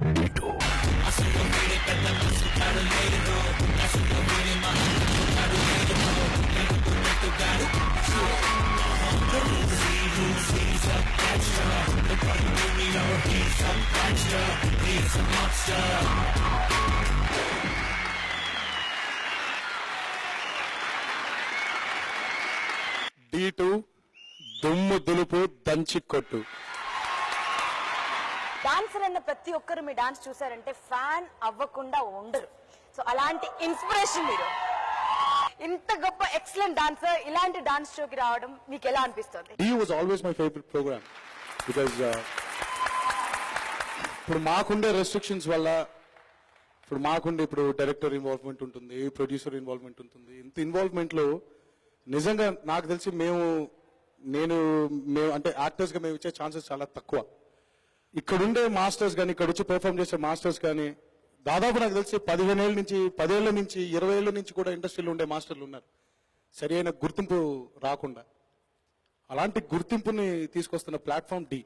D2. D2 దుమ్ము దులుపు దంచి కొట్టు. డాన్సర్ అన్న ప్రతి ఒక్కరు మీ డాన్స్ చూసారంటే ఫ్యాన్ అవ్వకుండా ఉండరు. సో అలాంటి ఇన్స్పిరేషన్ మీరు. ఇంత గొప్ప ఎక్సలెంట్ డాన్సర్ ఇలాంటి డాన్స్ షోకి రావడం మీకు ఎలా అనిపిస్తుంది? D was always my favorite program because ఇప్పుడు మాకుండే రెస్ట్రిక్షన్స్ వల్ల ఇప్పుడు డైరెక్టర్ ఇన్వాల్వ్మెంట్ ఉంటుంది, ప్రొడ్యూసర్ ఇన్వాల్వ్మెంట్ ఉంటుంది. ఇంత ఇన్వాల్వ్మెంట్ లో నిజంగా నాకు తెలిసి మేము అంటే యాక్టర్స్ గా మేము ఇచ్చే ఛాన్సెస్ చాలా తక్కువ. ఇక్కడుండే మాస్టర్స్ కానీ ఇక్కడ వచ్చి పెర్ఫార్మ్ చేసే మాస్టర్స్ కానీ దాదాపు నాకు తెలిసి 10 ఏళ్ల నుంచి 20 ఏళ్ల నుంచి కూడా ఇండస్ట్రీలో ఉండే మాస్టర్లు ఉన్నారు, సరి అయిన గుర్తింపు రాకుండా. అలాంటి గుర్తింపుని తీసుకొస్తున్న ప్లాట్ఫామ్ D.